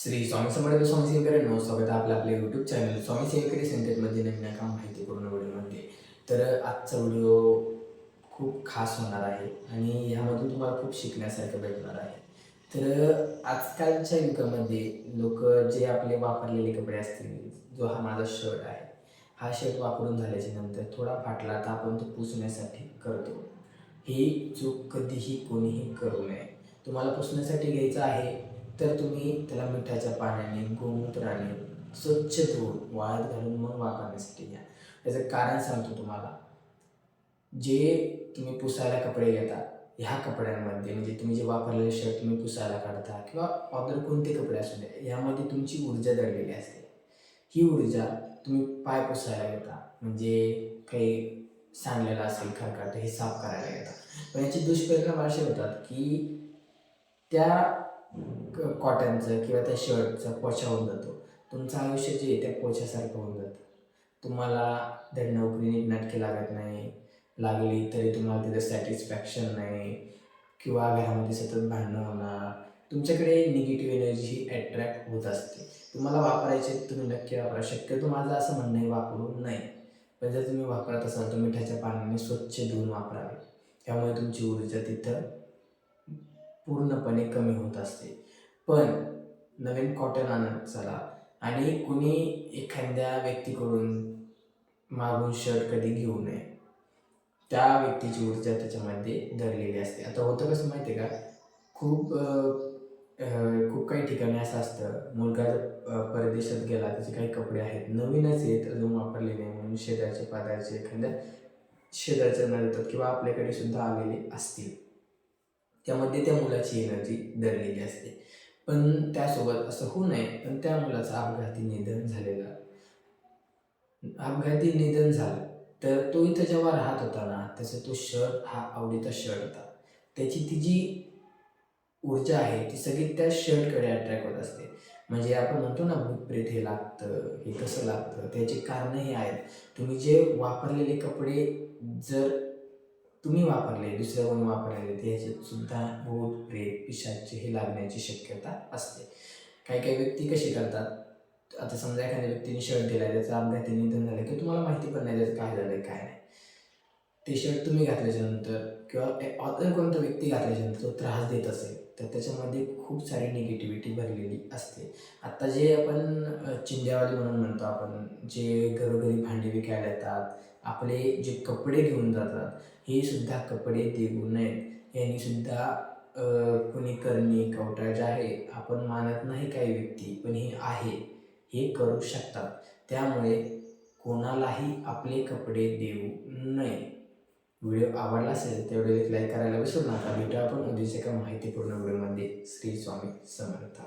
श्री स्वामी समर्थ स्वामी सेवकरांनो, स्वागत आहे आपल्या यूट्यूब चॅनल स्वामी सेवकरी संकेतमध्ये नवीन एका माहितीपूर्ण व्हिडिओमध्ये. तर आजचा व्हिडिओ खूप खास होणार आहे आणि ह्यामधून तुम्हाला खूप शिकण्यासारखं भेटणार आहे. तर आजकालच्या युगामध्ये लोक जे आपले वापरलेले कपडे असतील, जो हा माझा शर्ट आहे, हा शर्ट वापरून झाल्याच्या नंतर थोडा फाटला तर आपण तो पुसण्यासाठी करतो. ही चूक कधीही कोणीही करू नये. तुम्हाला पुसण्यासाठी घ्यायचं आहे तर तुम्ही त्याला मिठाच्या पाण्याने, गोमूत्राने स्वच्छ धुवून वाळत घालून मग वापरण्यासाठी घ्या. त्याचं कारण सांगतो तुम्हाला. जे तुम्ही पुसायला कपडे घेता, ह्या कपड्यांमध्ये म्हणजे तुम्ही जे वापरलेले शर्ट तुम्ही पुसायला काढता किंवा अदर कोणते कपडे असू द्या, यामध्ये तुमची ऊर्जा दडलेली असते. ही ऊर्जा तुम्ही पाय पुसायला घेता, म्हणजे काही सांडलेलं असेल खरकट, हे साफ करायला घेता. पण याचे दुष्परिणाम असे होतात की त्या कॉटनचं किंवा त्या शर्टचा पोछा होऊन जातो. तुमचं आयुष्य जे आहे त्या पोछ्यासारखं होऊन जातं. तुम्हाला धड नोकरी नीटनाटकी लागत नाही, लागली तरी तुम्हाला तिथं सॅटिस्फॅक्शन नाही किंवा घरामध्ये सतत भांडणं होणार. तुमच्याकडे निगेटिव्ह एनर्जी ही अट्रॅक्ट होत असते. तुम्हाला वापरायचे तुम्ही नक्की वापरा. शक्यतो माझं असं म्हणणं आहे वापरू नये. पण जर तुम्ही वापरत असाल तर मिठाच्या पाण्याने स्वच्छ धुवून वापरावे. त्यामुळे तुमची ऊर्जा तिथं पूर्णपणे कमी होत असते. पण नवीन कॉटन आणत चला आणि कुणी एखाद्या व्यक्तीकडून मागून शर्ट कधी घेऊ नये. त्या व्यक्तीची ऊर्जा त्याच्यामध्ये दडलेली असते. आता होतं कसं माहिती आहे का, खूप खूप काही ठिकाणी असं असतं, मुलगा परदेशात गेला, त्याचे काही कपडे आहेत नवीनच आहेत, अजून वापरले नाही म्हणून शेजारचे पाजारचे एखाद्या शेजारच्यांना देतात किंवा आपल्याकडे सुद्धा आलेले असतील. त्यामध्ये त्या मुलाची एनर्जी दडलेली असते. पण त्यासोबत असं होऊ नये. पण त्या मुलाचं अपघाती निधन झालं. तर तो इथं जेव्हा राहत होता ना, त्याचा तो शर्ट हा आवडीचा शर्ट होता. त्याची ती जी ऊर्जा आहे ती सगळी त्या शर्टकडे अट्रॅक्ट होत असते. म्हणजे आपण म्हणतो ना, भूतप्रेत हे लागतं, हे कसं लागतं, त्याची कारणं ही आहेत. तुम्ही जे वापरलेले कपडे जर तुम्ही वापरले, दुसऱ्या कोणी वापरलेले, तर ह्याच्यात सुद्धा भूत, प्रेत, पिशाच हे लागण्याची शक्यता असते. काही काही व्यक्ती कसे करतात, आता समजा एखाद्या व्यक्तीने शर्ट दिला आहे, त्याचं अपघाती निधन झालं की तुम्हाला माहिती पण नाही त्याचं काय झालं आहे, काय नाही. ते शर्ट तुम्ही घातल्याच्यानंतर किंवा अदर कोणता व्यक्ती घातल्याच्यानंतर तो त्रास देत असेल, तर त्याच्यामध्ये खूप सारी निगेटिव्हिटी भरलेली असते. आत्ता जे आपण चिंध्यावाली म्हणून म्हणतो आपण, जे घरोघरी भांडी विकायला येतात, आपले जे कपडे घेऊन जातात, हे सुद्धा कपडे देऊ नयेत. यांनी सुद्धा कुणी करणी कवटाळ आहे, आपण मानत नाही काही व्यक्ती, पण हे आहे, हे करू शकतात. त्यामुळे कोणालाही आपले कपडे देऊ नये. व्हिडिओ आवडला असेल तर व्हिडिओला लाईक करायला विसरू नका. भेटू आपण उद्याच्या एका माहितीपूर्ण व्हिडिओमध्ये. श्री स्वामी समर्थ.